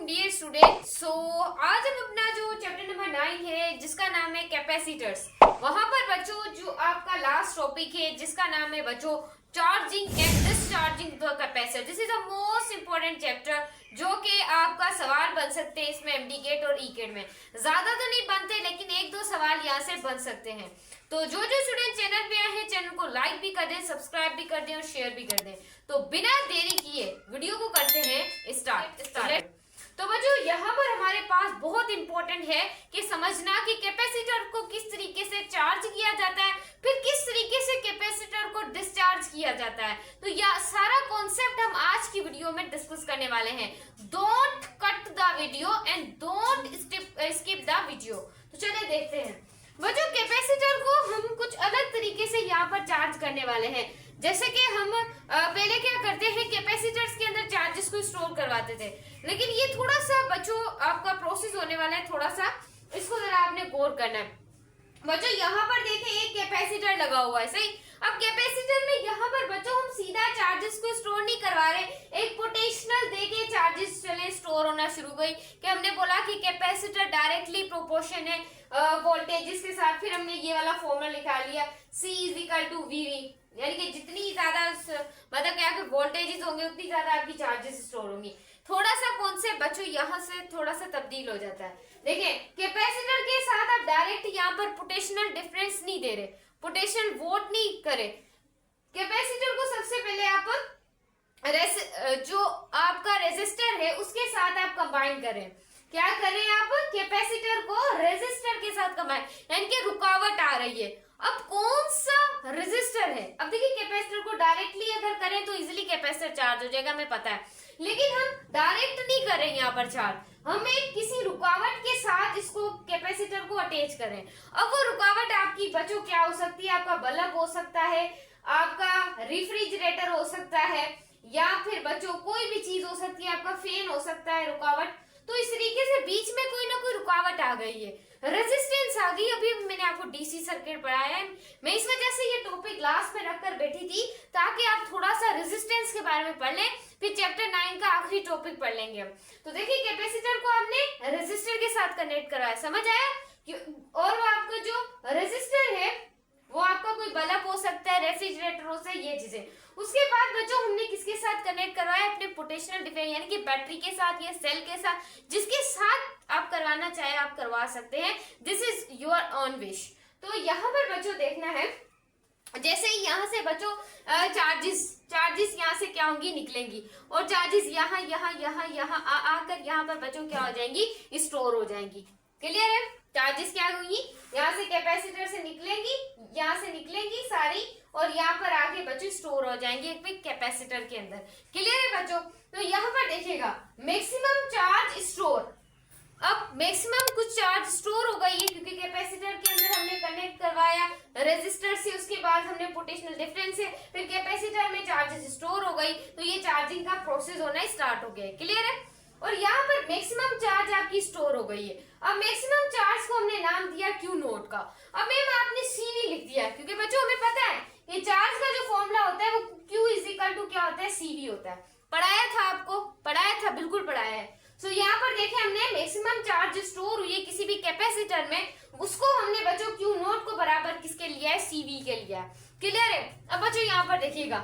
Dear student. आज हम अपना जो चैप्टर नंबर 9 है जिसका नाम है कैपेसिटर्स, वहां पर बच्चों जो आपका लास्ट टॉपिक है जिसका नाम है बच्चों charging and discharging the capacitor. This is the most important chapter जो कि आपका सवाल बन सकते हैं इसमें एमडी गेट और ई गेट में। ज्यादा तो नहीं बनते लेकिन एक दो सवाल यहाँ से बन सकते हैं। तो जो स्टूडेंट चैनल पे आए हैं चैनल को लाइक भी कर दें, सब्सक्राइब भी कर दें और शेयर भी कर दें। तो बिना देरी किए वीडियो को करते हैं स्टार्ट। तो बच्चों यहाँ पर हमारे पास बहुत इंपॉर्टेंट है कि समझना कि कैपेसिटर को किस तरीके से चार्ज किया जाता है, फिर किस तरीके से कैपेसिटर को डिस्चार्ज किया जाता है। तो यह सारा कॉन्सेप्ट हम आज की वीडियो में डिस्कस करने वाले हैं। Don't cut the video and don't skip the video. तो चलिए देखते हैं बच्चों, कैपेसिटर को हम कुछ अलग तरीके से यहाँ पर चार्ज करने वाले हैं। जैसे कि हम पहले क्या करते हैं, कैपेसिटर्स के अंदर चार्जेस को स्टोर करवाते थे, लेकिन ये थोड़ा सा बच्चों आपका प्रोसेस होने वाला है, थोड़ा सा इसको जरा आपने गौर करना है। बच्चों यहाँ पर देखें एक कैपेसिटर लगा हुआ है, सही। अब कैपेसिटर में यहाँ पर बच्चों हम सीधा चार्जेस को स्टोर नहीं करवा रहे, एक पोटेंशियल देके चार्जेस चले स्टोर होना शुरू गई कि हमने बोला कि कैपेसिटर डायरेक्टली प्रोपोर्शन है वोल्टेजेस के साथ। फिर हमने ये वाला फॉर्मूला निकाल लिया C = VV, यानी कि जितनी ज्यादा मतलब क्या वोल्टेजेस होंगे उतनी ज्यादा आपकी चार्जेस स्टोर होंगी। थोड़ा सा कॉन्सेप्ट बच्चों यहाँ से थोड़ा सा तब्दील हो जाता है। देखिए कैपेसिटर के साथ आप डायरेक्ट यहाँ पर पोटेंशियल डिफरेंस नहीं दे रहे, पोटेंशियल वोट नहीं करे। कैपेसिटर को सबसे पहले आप जो आपका रेजिस्टर है उसके साथ आप कंबाइन करें। क्या करें आप, कैपेसिटर को रेजिस्टर के साथ कंबाइन, यानी कि रुकावट आ रही है। अब कौन सा रेजिस्टर है, अब देखिए कैपेसिटर को डायरेक्टली अगर करें तो इजीली कैपेसिटर चार्ज हो जाएगा, हमें पता है, लेकिन हम डायरेक्ट नहीं कर रहे यहाँ पर चार्ज, हमें किसी रुकावट के साथ इसको कैपेसिटर को अटैच करें। अब वो रुकावट आपकी बच्चों क्या हो सकती है, आपका बल्ब हो सकता है, आपका रेफ्रिजरेटर हो सकता है, या फिर बच्चों कोई भी चीज हो सकती है, आपका फैन हो सकता है रुकावट। तो इस तरीके से बीच में कोई ना कोई रुकावट आ गई है, रेजिस्टेंस आ गई। अभी मैंने आपको डीसी सर्किट पढ़ाया है, मैं इस वजह से ये टॉपिक क्लास में रखकर बैठी थी ताकि आप थोड़ा सा रेजिस्टेंस के बारे में पढ़ लें, फिर चैप्टर 9 का आखिरी टॉपिक पढ़ लेंगे हम। तो देखिए कैपेसिटर को आपने रेजिस्टर के साथ कनेक्ट कराया, समझ आया। और वो आपका जो रेजिस्टर है वो आपका कोई बल्ब हो सकता है, रेफ्रिजरेटर हो सकता है, ये चीजें। उसके बाद बच्चों हमने किसके साथ कनेक्ट करवाया, अपने पोटेंशियल डिफरेंस यानी कि बैटरी के साथ या सेल के साथ, जिसके साथ आप करवाना चाहे आप करवा सकते हैं। This is your on wish. तो यहाँ पर बच्चों देखना है, जैसे ही यहाँ से बच्चों चार्जेस यहाँ से क्या होंगी, निकलेंगी, और चार्जेस यहाँ यहाँ यहाँ यहाँ आकर यहाँ पर बच्चों क्या हो जाएंगी, स्टोर हो जाएंगी। क्लियर है, चार्जेस क्या होंगी, यहाँ से कैपेसिटर से निकलेंगी, यहाँ से निकलेंगी सारी, और यहाँ पर आके बच्चों स्टोर हो जाएंगे एक कैपेसिटर के अंदर। क्लियर है बच्चों। तो यहाँ पर देखिएगा मैक्सिमम चार्ज स्टोर, अब मैक्सिमम कुछ चार्ज स्टोर हो गई है क्योंकि कैपेसिटर के अंदर हमने कनेक्ट करवाया रेजिस्टर से, उसके बाद हमने पोटेंशियल डिफरेंस से, फिर कैपेसिटर में चार्जेस स्टोर हो गई, तो ये चार्जिंग का प्रोसेस होना स्टार्ट हो गया। क्लियर है, और यहाँ पर मैक्सिमम चार्ज आपकी स्टोर हो गई है। अब मैक्सिमम चार्ज को हमने नाम दिया क्यू नोट का। अब मैम आपने CV लिख दिया क्योंकि बच्चों हमें पता है ये चार्ज का जो फॉर्मूला होता है वो Q = क्या होता है, CV होता है। पढ़ाया था आपको, पढ़ाया था, बिल्कुल पढ़ाया है। तो यहाँ पर देखें हमने मैक्सिमम चार्ज स्टोर हुई है किसी भी कैपेसिटर में, उसको हमने बच्चों क्यू नोट को बराबर किसके लिया है, CV के लिया है। क्लियर है। अब बच्चों यहाँ पर देखिएगा,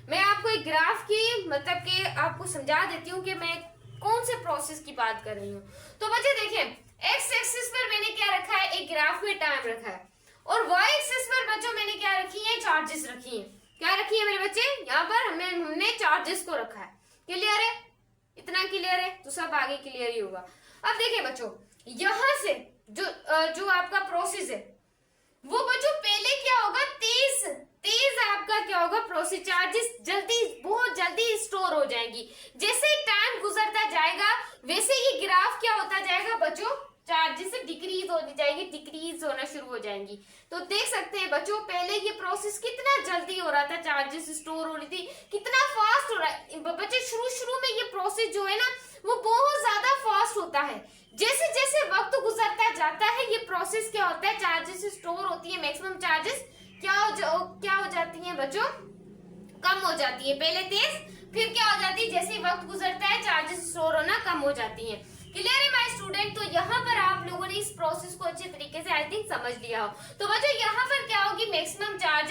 मैं आपको एक ग्राफ की मतलब के आपको समझा देती हूँ कि मैं कौन से प्रोसेस की बात कर रही हूँ। तो बच्चे देखिए एक्स एक्सिस पर मैंने क्या रखा है, एक ग्राफ में टाइम रखा है, और वाई एक्सिस पर बच्चों मैंने क्या रखी है, चार्जेस रखी है। क्या रखी है मेरे बच्चे, यहाँ पर हमने चार्जेस को रखा है। क्लियर है, इतना क्लियर है, तो सब आगे क्लियर ही होगा। अब देखिए बच्चों यहाँ से जो आपका प्रोसेस है वो बच्चों पहले क्या होगा, तेज आपका क्या होगा प्रोसेस, चार्जेस बहुत जल्दी स्टोर हो जाएंगी। जैसे टाइम गुजरता जाएगा वैसे ये ग्राफ क्या होता जाएगा बच्चों, चार्जेस डिक्रीज होती जाएगी, डिक्रीज होना शुरू हो जाएंगी। तो देख सकते हैं बच्चों पहले ये प्रोसेस कितना जल्दी हो रहा था, चार्जेस स्टोर हो रही थी, कितना फास्ट हो रहा है बच्चे। शुरू में ये प्रोसेस जो है ना वो बहुत ज्यादा फास्ट होता है। जैसे जैसे वक्त गुजरता जाता है ये प्रोसेस क्या होता है, चार्जेस स्टोर होती है, मैक्सिमम चार्जेस क्या हो जाती है बच्चों, कम हो जाती है। पहले तेज फिर क्या हो जाती है, जैसे वक्त गुजरता है चार्जेस स्टोर होना कम हो जाती हैं। क्लियर है माय स्टूडेंट? तो यहाँ पर आप लोगों ने इस प्रोसेस को अच्छे तरीके से आई थिंक समझ लिया हो। तो बच्चों यहाँ पर क्या होगी, मैक्सिमम चार्ज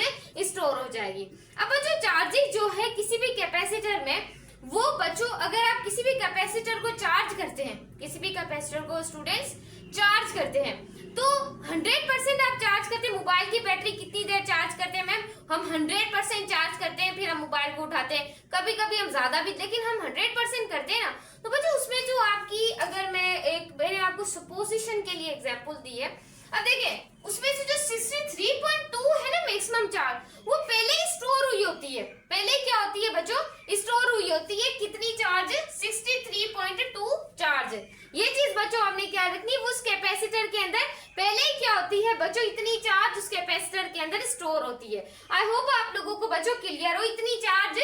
स्टोर हो जाएगी। अब बच्चों चार्जिंग जो है किसी भी कैपेसिटर में, वो बच्चों अगर आप किसी भी कैपेसिटर को चार्ज करते हैं, किसी भी कैपेसिटर को स्टूडेंट्स चार्ज करते हैं, तो 100% आप चार्ज करते हैं। मोबाइल की बैटरी कितनी देर चार्ज करते हैं मैम? हम 100% चार्ज करते हैं, फिर हम मोबाइल को उठाते हैं। कभी कभी हम ज्यादा भी, लेकिन हम 100% करते हैं ना। तो बच्चों उसमें जो आपकी, अगर मैंने आपको सपोजिशन के लिए एग्जांपल दी है, अब देखिए उसमें से जो 63.2 है ना मैक्सिमम चार्ज, वो पहले ही स्टोर हुई होती है। पहले क्या होती है बच्चों? स्टोर हुई होती है। कितनी चार्ज? 63.2 चार्ज। ये चीज बच्चों आपने क्या रखनी, उस कैपेसिटर के अंदर पहले ही क्या होती है बच्चों, इतनी चार्ज उस कैपेसिटर के अंदर स्टोर होती है। आई होप आप लोगों को बच्चों क्लियर हो, इतनी चार्ज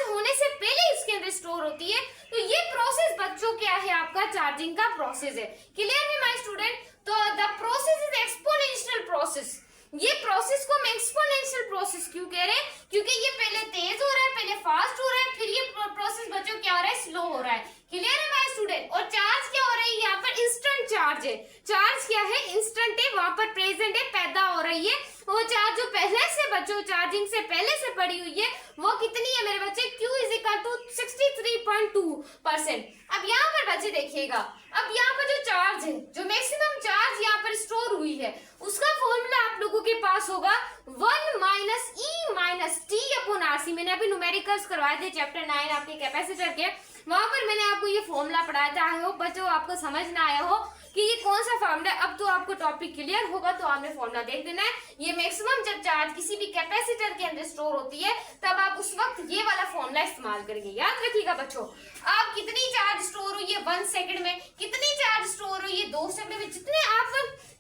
होने से पहले इसके अंदर स्टोर होती है। तो ये प्रोसेस बच्चों क्या है, आपका चार्जिंग का प्रोसेस है। क्लियर है माय स्टूडेंट? तो the process is exponential process. ये प्रोसेस को हम एक्सपोनेंशियल प्रोसेस क्यों कह रहे हैं? क्योंकि ये पहले तेज हो रहा है, पहले फास्ट हो रहा है, फिर ये प्रोसेस बच्चों क्या हो रहा है, स्लो हो रहा है। क्लियर है माय स्टूडेंट? और चार्ज क्या हो रही है यहाँ पर? इंस्टेंट चार्ज है। चार्ज क्या है? इंस्टेंट है, वहां पर प्रेजेंट है, पैदा हो रही है। वो चार्ज जो पहले से बच्चों चार्जिंग से पहले से पड़ी हुई है, वो कितनी है मेरे बच्चे? Q is equal to 63.2%। अब यहाँ पर बच्चे देखिएगा, अब यहाँ पर जो चार्ज है, जो मैक्सिमम चार्ज यहाँ पर स्टोर हुई है, उसका फॉर्मूला आप लोगों के पास होगा 1 minus E minus T upon RC. मैंने अभी न्यूमेरिकल्स करवाए थे चैप्टर 9 आपके कैपेसिटर के, वहां पर मैंने आपको ये फॉर्मूला पढ़ाया था। आई होप बच्चों आपको समझ ना आया हो कि ये कौन सा फॉर्मूला। अब तो आपको टॉपिक क्लियर होगा, तो आपने फॉर्मूला देख देना है। ये मैक्सिमम जब चार्ज किसी भी कैपेसिटर के अंदर स्टोर होती है, तब आप उस वक्त ये वाला फॉर्मूला इस्तेमाल करेंगे। याद रखिएगा बच्चों, आप कितनी चार्ज स्टोर हुई है 1 सेकंड में, कितनी चार्ज स्टोर हुई है 2 सेकंड में, जितने आप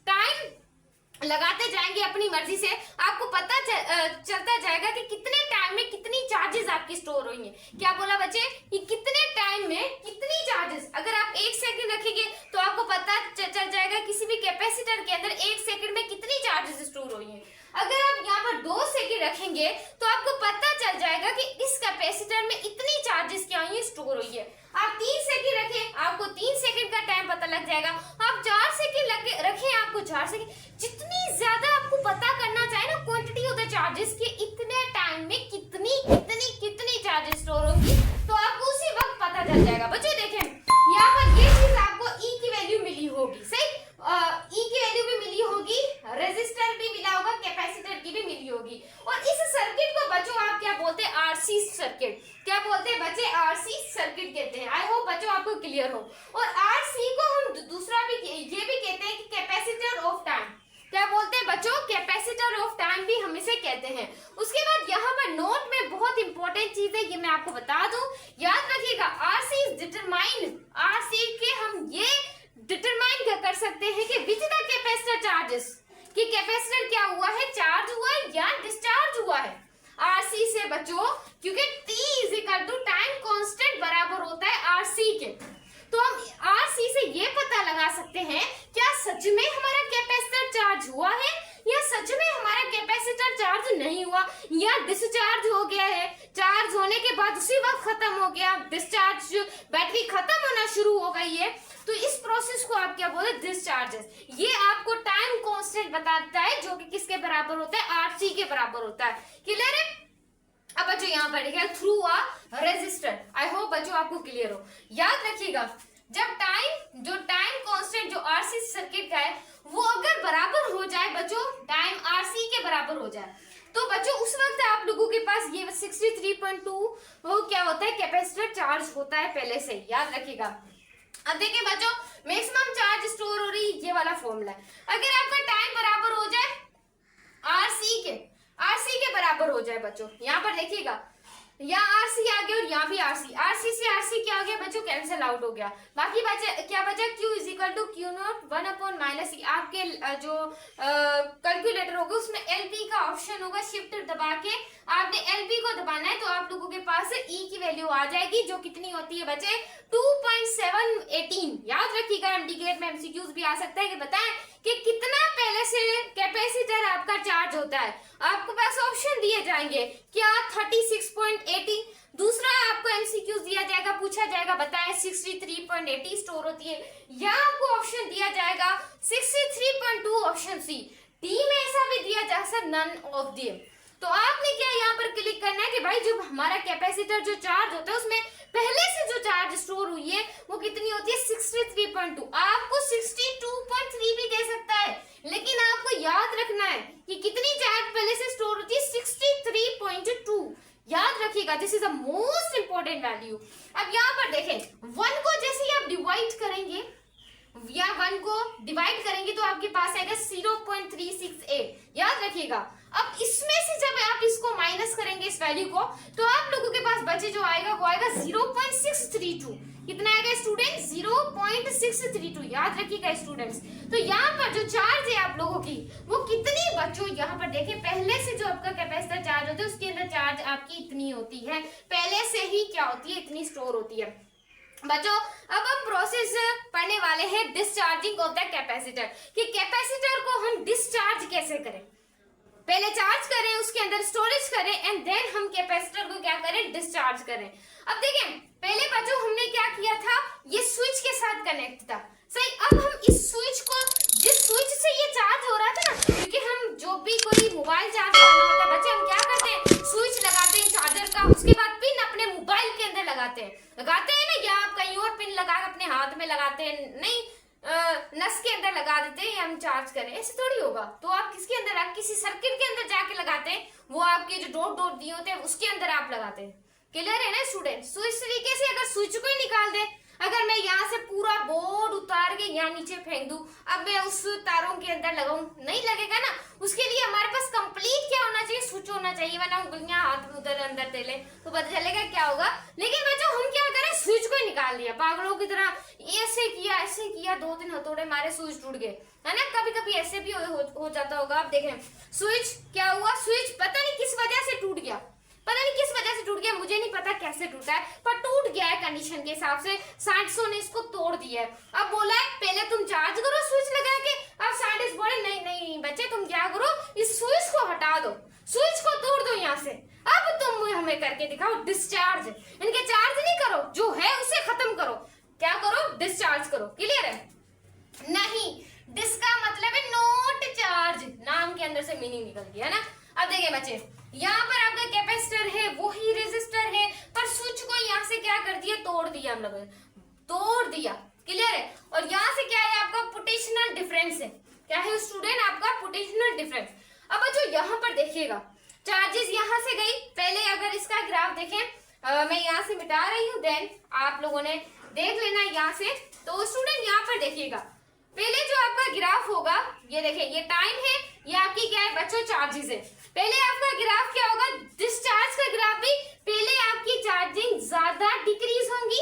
टाइम लगाते जाएंगे अपनी मर्जी से, आपको पता चलता जाएगा कि कितने टाइम में कितनी चार्जेस आपकी स्टोर हुई हैं। क्या बोला बच्चे? कि कितने टाइम में कितनी चार्जेस। अगर आप 1 सेकंड रखेंगे तो आपको पता चल जाएगा किसी भी कैपेसिटर के अंदर 1 सेकंड में कितनी चार्जेस स्टोर हुई हैं। अगर आप यहाँ पर 2 सेकंड रखेंगे तो आपको पता चल जाएगा कि इस कैपेसिटर में इतनी चार्जेस क्या हुई है, स्टोर हुई है। आप 3 सेकंड रखें, आपको 3 सेकंड का टाइम पता लग जाएगा। आप 4 सेकंड रखें, आपको 4 सेकंड। जितनी ज्यादा आपको पता करना चाहे ना क्वांटिटी ऑफ द चार्जेस के, इतने टाइम में कितनी कितनी कितनी चार्जेस स्टोर होंगी, तो आपको उसी वक्त पता चल जाएगा। बच्चों देखें यहाँ पर ये चीज आपको ई की वैल्यू मिली होगी, सही? ई की वैल्यू भी मिली होगी, रेजिस्टर भी मिला होगा, कैपेसिटर की भी मिली होगी। और इस सर्किट को बच्चों आप क्या बोलते हैं? RC circuit. क्या बोलते हैं बच्चे? आरसी सर्किट कहते हैं। आई होप बच्चों आपको क्लियर हो। और आरसी को हम दूसरा भी ये भी कहते हैं कि कैपेसिटर ऑफ टाइम। क्या बोलते हैं बच्चों? कैपेसिटर ऑफ टाइम भी हम इसे कहते हैं। उसके बाद यहाँ पर नोट में बहुत इंपॉर्टेंट चीज है, ये मैं आपको बता दूं, याद रखिएगा। आरसी इज डिटरमाइन, आरसी के हम ये डिटरमाइन कर सकते हैं कि विच द कैपेसिटर चार्जेस, कि कैपेसिटर क्या हुआ है, चार्ज हुआ है या डिस्चार्ज हुआ है। आरसी से बच्चों, क्योंकि T is equal to time constant बराबर होता है आरसी के, तो हम आरसी से ये पता लगा सकते हैं क्या सच में हमारा कैपेसिटर चार्ज हुआ है या सच में हमारा कैपेसिटर चार्ज नहीं हुआ, या डिस्चार्ज हो गया है, चार्ज होने के बाद उसी वक्त खत्म हो गया, डिस्चार्ज बैटरी खत्म होना शुरू हो गई है। तो इस प्रोसेस को आप क्या बोलते हैं? डिस्चार्जेस। ये आपको टाइम कांस्टेंट बताता है, जो कि किसके बराबर होता है? आरसी के बराबर होता है। क्लियर है? अब बच्चों यहाँ पर लिखा है through a resistor. I hope बच्चों आपको क्लियर हो। याद रखिएगा, जब जो टाइम कांस्टेंट जो आरसी सर्किट का है, वो अगर बराबर हो जाए बच्चों, टाइम आरसी के बराबर हो जाए, तो बच्चों उस वक्त आप लोगों के पास ये 63.2 वो क्या होता है? कैपेसिटर चार्ज होता है पहले से। याद रखिएगा। अब देखिए बच्चों, मैक्सिमम चार्ज स्टोर हो रही है, ये वाला फॉर्मूला है। अगर आपका टाइम बराबर हो जाए आरसी के बराबर हो जाए बच्चों, यहाँ पर देखिएगा, यहाँ आरसी आ गया और यहाँ भी आरसी से आरसी क्या हो गया बच्चों? कैंसिल आउट हो गया। बाकी बचे क्या बचा? Q is equal to Q not 1 upon minus E. आपके जो कैलकुलेटर होगा उसमें LP का ऑप्शन होगा शिफ्ट दबा के आपने LB को दबाना है, तो आप लोगों के पास E की वैल्यू आ जाएगी, जो कितनी होती है बच्चे 2.718। याद रखिएगा, MD गेट में MCQs भी आ सकता है कि बताएं कि कितना पहले से कैपेसिटर आपका चार्ज होता है। आपके पास ऑप्शन दिए जाएंगे, क्या 36.80, दूसरा आपको MCQ दिया जाएगा, पूछा जाएगा बताएं 63.80 स्टोर होती है, या आपको ऑप्शन दिया जाएगा 63.2 ऑप्शन सी। डी में ऐसा भी दिया जा सकता नन ऑफ देम। तो आपने क्या यहाँ पर क्लिक करना है कि भाई जो हमारा कैपेसिटर जो चार्ज होता है उसमें पहले से जो चार्ज स्टोर हुई है वो कितनी होती है 63.2। आपको 62.3 भी दे सकता है, लेकिन आपको याद रखना है कि कितनी चार्ज पहले से स्टोर होती है 63.2। याद रखिएगा, this is the most important value. अब यहाँ पर देखें 1 को जैसे ही आप डिवाइड करेंगे या 1 को डिवाइड करेंगे तो आपके पास आएगा 0.368। याद रखिएगा, अब इसमें से जब आप इसको माइनस करेंगे इस वैल्यू को, तो आप लोगों के पास बचे जो आएगा वो आएगा 0.632। कितना आएगा स्टूडेंट 0.632। याद रखिएगा स्टूडेंट्स। तो यहाँ पर जो चार्ज है आप लोगों की वो कितनी बच्चों यहाँ पर देखें, पहले से जो आपका कैपेसिटर चार्ज होता है उसके अंदर चार्ज आपकी इतनी होती है, पहले से ही क्या होती है इतनी स्टोर होती है। बच्चों अब हम प्रोसेस पढ़ने वाले हैं डिस्चार्जिंग ऑफ द कैपेसिटर, कि कैपेसिटर को हम डिस्चार्ज कैसे करें। पहले चार्ज करें, उसके अंदर स्टोरेज करें, एंड देन हम कैपेसिटर को क्या करें डिस्चार्ज करें। अब देखें पहले बच्चों हमने क्या किया था, ये स्विच के साथ कनेक्ट था, सही। अब हम इस स्विच को, जिस स्विच से ये चार्ज हो रहा था ना, क्योंकि हम जो भी कोई मोबाइल चार्ज करना होता है बच्चे, हम क्या करते हैं स्विच लगाते हैं चार्जर का, उसके बाद पिन अपने मोबाइल के अंदर लगाते हैं ना, या आप कहीं और पिन लगा अपने हाथ में लगाते हैं, नहीं नस के अंदर लगा देते हैं, हम चार्ज करें, ऐसे थोड़ी होगा। तो आप किसके अंदर, आप किसी सर्किट के अंदर जाके लगाते हैं, वो आपके जो डॉट डॉट दिए होते हैं उसके अंदर आप लगाते हैं। क्लियर है ना स्टूडेंट। सो इस तरीके से अगर स्विच को ही निकाल दे, अगर मैं यहाँ से पूरा बोर्ड उतार के यहाँ नीचे फेंक दूं, अब मैं उस तारों के अंदर लगाऊं, नहीं लगेगा ना। उसके लिए हमारे पास कंप्लीट क्या होना चाहिए, स्विच होना चाहिए, वरना उंगलियां हाथ में उधर अंदर तेले तो पता चलेगा क्या होगा। लेकिन बच्चों हम क्या करें, स्विच को ही निकाल दिया पागलों की तरह, ऐसे किया 2-3 हथौड़े मारे स्विच टूट गए, है ना। कभी कभी ऐसे भी हो जाता होगा। आप देखें स्विच क्या हुआ, स्विच पता नहीं किस वजह से टूट गया, मुझे नहीं पता कैसे टूटा है, पर टूट गया है कंडीशन के हिसाब से। साइंटिस्टों ने इसको तोड़ दिया है। अब बोला है पहले तुम चार्ज करो स्विच लगा के। अब साइंटिस्ट बोले नहीं बच्चे तुम क्या करो, इस स्विच को हटा दो, स्विच को तोड़ दो यहाँ से, अब तुम हमें करके दिखाओ डिस्चार्ज। इनके चार्ज नहीं करो, जो है उसे खत्म करो, क्या करो डिस्चार्ज करो। क्लियर है? नहीं, डिस का मतलब है नॉट चार्ज, नाम के अंदर से मीनिंग निकल गया ना। अब देखिए बच्चे, यहाँ पर आपका कैपेसिटर है, वही रेजिस्टर है, पर स्विच को यहाँ से क्या कर दिया, तोड़ दिया, हम लोग तोड़ दिया। क्लियर है? और यहाँ से क्या है आपका पोटेंशियल डिफरेंस है। क्या है स्टूडेंट, आपका पोटेंशियल डिफरेंस। अब बच्चों यहाँ पर देखिएगा, चार्जेस यहाँ से गई, पहले अगर इसका ग्राफ देखें, मैं यहाँ से मिटा रही हूँ, देन आप लोगों ने देख लेना यहाँ से। तो स्टूडेंट यहाँ पर देखिएगा, पहले जो आपका ग्राफ होगा, ये देखिए ये टाइम है, ये आपकी क्या है बच्चों चार्जेस है। पहले आपका ग्राफ क्या होगा, डिस्चार्ज का ग्राफ भी, पहले आपकी चार्जिंग ज्यादा डिक्रीज होंगी,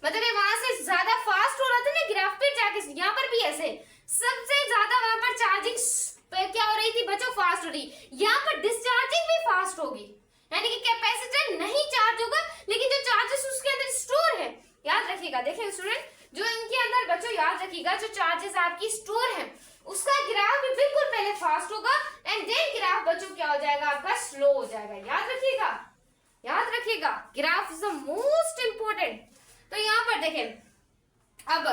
मतलब वहां से ज्यादा फास्ट हो रहा था ना ग्राफ पे जाके, यहाँ पर भी ऐसे सबसे ज्यादा वहां पर चार्जिंग क्या हो रही थी बच्चों, फास्ट हो रही। यहाँ पर डिस्चार्जिंग भी फास्ट होगी, यानी कि कैपेसिटर नहीं चार्ज होगा, लेकिन जो चार्जेस उसके अंदर स्टोर है, याद रखिएगा। देखिए स्टूडेंट, जो इनके अंदर बच्चों याद रखिएगा, जो चार्जेस आपकी स्टोर है उसका ग्राफ भी बिल्कुल पहले फास्ट होगा, एंड देन ग्राफ बच्चों क्या हो जाएगा आपका, स्लो हो जाएगा। याद रखिएगा, graph is the most important. तो यहाँ पर देखें, अब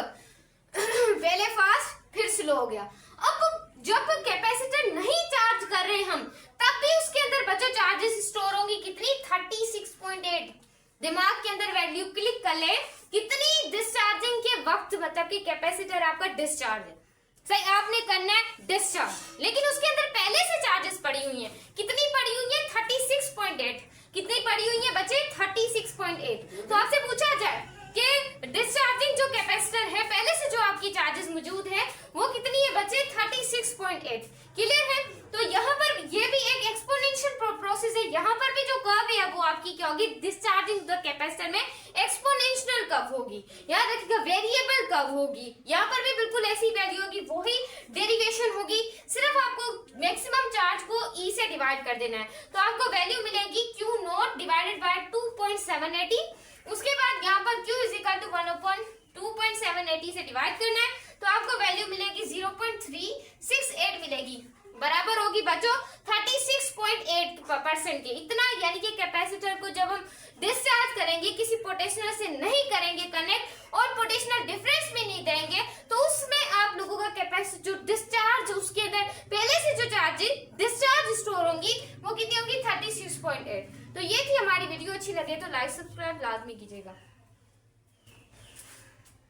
पहले फास्ट फिर स्लो हो गया। अब जब कैपेसिटर नहीं चार्ज कर रहे हम, तब भी उसके अंदर बच्चों चार्जेस स्टोर होंगी कितनी, 36.8। दिमाग के अंदर वैल्यू क्लिक कर ले, कितनी डिस्चार्जिंग के वक्त, मतलब कि कैपेसिटर आपका डिस्चार्ज है, सही आपने करना है डिस्चार्ज, लेकिन उसके अंदर पहले से चार्जेस पड़ी हुई हैं, कितनी पड़ी हुई है 36.8। कितनी पड़ी हुई है बच्चे, 36.8। तो आपसे पूछा जाए कि डिस्चार्जिंग जो कैपेसिटर है, पहले से जो आपकी चार्जेस मौजूद है वो कितनी है बच्चे, 36.8। क्लियर है? तो यहाँ पर ये भी एक एक्सपोनेंशियल प्रोसेस है, यहाँ पर भी जो कर्व है वो आपकी क्या होगी, डिस्चार्जिंग द कैपेसिटर में एक्सपोनेंशियल कर्व होगी। याद रखिएगा, वेरिएबल कर्व होगी, यहाँ पर भी बिल्कुल ऐसी वैल्यू होगी, वही डेरिवेशन होगी, सिर्फ आपको मैक्सिमम चार्ज को G से डिवाइड कर देना है। तो आपको वैल्यू मिलेगी Q नॉट डिवाइडेड बाय 2.780। उसके बाद यहाँ पर Q इज इक्वल टू 1/2.780 से डिवाइड करना है, तो आपको वैल्यू मिलेगी 0.368 मिलेगी, बराबर होगी बच्चों 36.8% के। इतना यानी कि कैपेसिटर को जब हम डिस्चार्ज करेंगे, किसी पोटेंशियल से नहीं करेंगे कनेक्ट और पोटेंशियल डिफरेंस भी नहीं देंगे, तो उसमें आप लोगों का कैपेसिटर जो डिस्चार्ज उसके अंदर पहले से जो चार्जिंग डिस्चार्ज स्टोर होंगी वो कितनी होगी 36.8। तो ये थी हमारी वीडियो, अच्छी लगे तो लाइक सब्सक्राइब लाजमी कीजिएगा।